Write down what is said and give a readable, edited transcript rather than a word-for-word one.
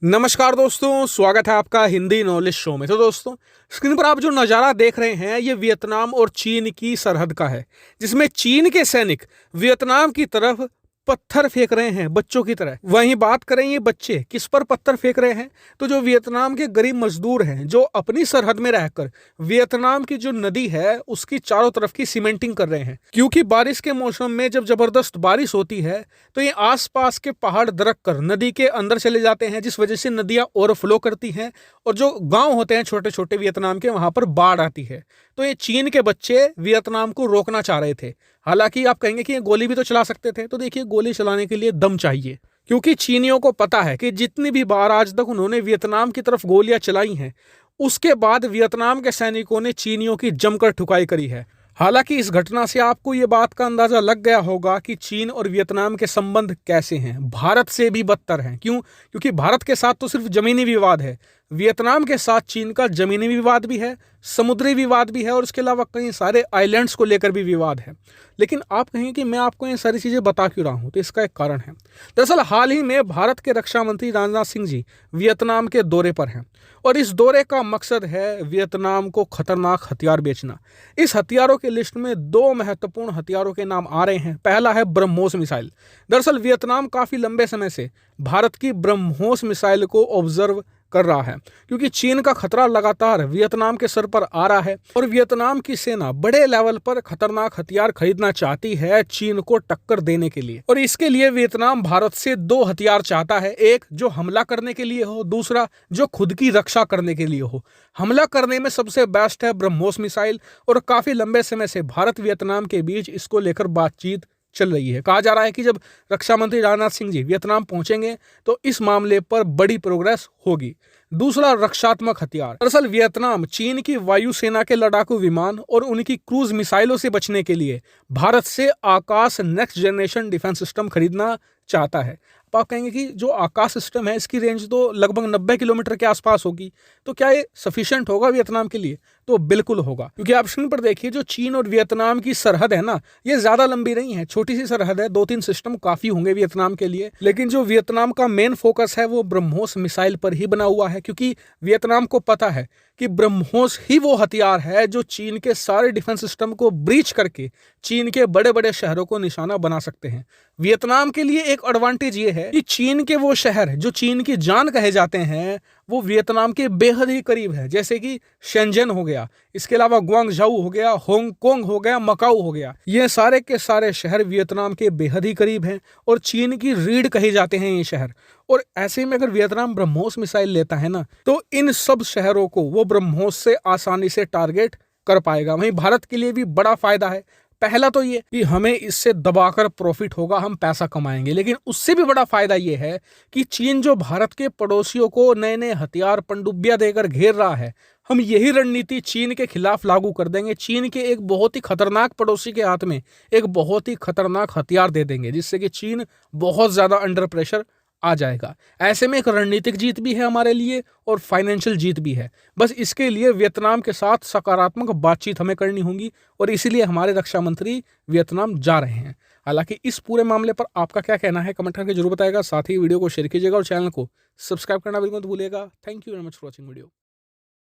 नमस्कार दोस्तों, स्वागत है आपका हिंदी नॉलेज शो में। तो दोस्तों, स्क्रीन पर आप जो नज़ारा देख रहे हैं ये वियतनाम और चीन की सरहद का है, जिसमें चीन के सैनिक वियतनाम की तरफ पत्थर फेंक रहे हैं बच्चों की तरह। वहीं बात करें ये बच्चे किस पर पत्थर फेंक रहे हैं, तो जो वियतनाम के गरीब मजदूर हैं जो अपनी सरहद में रहकर वियतनाम की जो नदी है उसकी चारों तरफ की सीमेंटिंग कर रहे हैं। क्योंकि बारिश के मौसम में जब जबरदस्त बारिश होती है तो ये आसपास के पहाड़ दरक कर नदी के अंदर चले जाते हैं, जिस वजह से नदियां ओवरफ्लो करती हैं और जो गांव होते हैं छोटे छोटे वियतनाम के, वहां पर बाढ़ आती है। तो ये चीन के बच्चे वियतनाम को रोकना चाह रहे थे। हालांकि आप कहेंगे कि ये गोली भी तो चला सकते थे, तो देखिए गोली चलाने के लिए दम चाहिए, क्योंकि चीनियों को पता है कि जितनी भी बार आज तक उन्होंने वियतनाम की तरफ गोलियां चलाई हैं उसके बाद वियतनाम के सैनिकों ने चीनियों की जमकर ठुकाई करी है। हालांकि इस घटना से आपको ये बात का अंदाजा लग गया होगा कि चीन और वियतनाम के संबंध कैसे हैं, भारत से भी बदतर हैं। क्यों? क्योंकि भारत के साथ तो सिर्फ जमीनी विवाद है, वियतनाम के साथ चीन का जमीनी विवाद भी है, समुद्री विवाद भी है और उसके अलावा कई सारे आइलैंड्स को लेकर भी विवाद है। लेकिन आप कहेंगे कि मैं आपको ये सारी चीज़ें बता क्यों रहा हूँ, तो इसका एक कारण है। दरअसल हाल ही में भारत के रक्षा मंत्री राजनाथ सिंह जी वियतनाम के दौरे पर हैं और इस दौरे का मकसद है वियतनाम को खतरनाक हथियार बेचना। इस हथियारों के लिस्ट में दो महत्वपूर्ण हथियारों के नाम आ रहे हैं। पहला है ब्रह्मोस मिसाइल। दरअसल वियतनाम काफ़ी लंबे समय से भारत की ब्रह्मोस मिसाइल को ऑब्जर्व कर रहा है, क्योंकि चीन का खतरा लगातार वियतनाम के सर पर आ रहा है और वियतनाम की सेना बड़े लेवल पर खतरनाक हथियार खरीदना चाहती है चीन को टक्कर देने के लिए। और इसके लिए वियतनाम भारत से दो हथियार चाहता है, एक जो हमला करने के लिए हो, दूसरा जो खुद की रक्षा करने के लिए हो। हमला करने में सबसे बेस्ट है ब्रह्मोस मिसाइल और काफी लंबे समय से भारत वियतनाम के बीच इसको लेकर बातचीत चल रही है। कहा जा रहा है कि जब रक्षा मंत्री राजनाथ सिंह जी वियतनाम पहुंचेंगे तो इस मामले पर बड़ी प्रोग्रेस होगी। दूसरा रक्षात्मक हथियार। दरअसल वियतनाम चीन की वायुसेना के लड़ाकू विमान और उनकी क्रूज मिसाइलों से बचने के लिए भारत से आकाश नेक्स्ट जनरेशन डिफेंस सिस्टम खरीदना चाहता है। अब आप कहेंगे कि जो आकाश सिस्टम है इसकी रेंज तो लगभग 90 किलोमीटर के आसपास होगी, तो क्या ये सफिशिएंट होगा वियतनाम के लिए? तो बिल्कुल होगा, क्योंकि आप स्क्रीन पर देखिए जो चीन और वियतनाम की सरहद है ना, ये ज्यादा लंबी नहीं है, छोटी सी सरहद है। 2-3 सिस्टम काफी होंगे वियतनाम के लिए। लेकिन जो वियतनाम का मेन फोकस है वो ब्रह्मोस मिसाइल पर ही बना हुआ है, क्योंकि वियतनाम को पता है कि ब्रह्मोस ही वो हथियार है जो चीन के सारे डिफेंस सिस्टम को ब्रीच करके चीन के बड़े बड़े शहरों को निशाना बना सकते हैं। वियतनाम के लिए एक एडवांटेज ये है कि चीन के वो शहर जो चीन की जान कहे जाते हैं वो वियतनाम के बेहद ही करीब है, जैसे कि शेंजन हो गया, इसके अलावा ग्वांगझाऊ हो गया, हांगकांग हो गया, मकाऊ हो गया। ये सारे के सारे शहर वियतनाम के बेहद ही करीब हैं और चीन की रीढ़ कहे जाते हैं ये शहर। और ऐसे में अगर वियतनाम ब्रह्मोस मिसाइल लेता है ना, तो इन सब शहरों को वो ब्रह्मोस से आसानी से टारगेट कर पाएगा। वहीं भारत के लिए भी बड़ा फायदा है। पहला तो ये कि हमें इससे दबाकर प्रॉफिट होगा, हम पैसा कमाएंगे। लेकिन उससे भी बड़ा फायदा ये है कि चीन जो भारत के पड़ोसियों को नए नए हथियार पनडुब्बियां देकर घेर रहा है, हम यही रणनीति चीन के खिलाफ लागू कर देंगे। चीन के एक बहुत ही खतरनाक पड़ोसी के हाथ में एक बहुत ही खतरनाक हथियार दे देंगे, जिससे कि चीन बहुत ज्यादा अंडर प्रेशर आ जाएगा। ऐसे में एक रणनीतिक जीत भी है हमारे लिए और फाइनेंशियल जीत भी है। बस इसके लिए वियतनाम के साथ सकारात्मक बातचीत हमें करनी होगी और इसीलिए हमारे रक्षा मंत्री वियतनाम जा रहे हैं। हालांकि इस पूरे मामले पर आपका क्या कहना है कमेंट करके जरूर बताएगा। साथ ही वीडियो को शेयर कीजिएगा और चैनल को सब्सक्राइब करना बिल्कुल मत भूलिएगा। Thank you very much for watching video.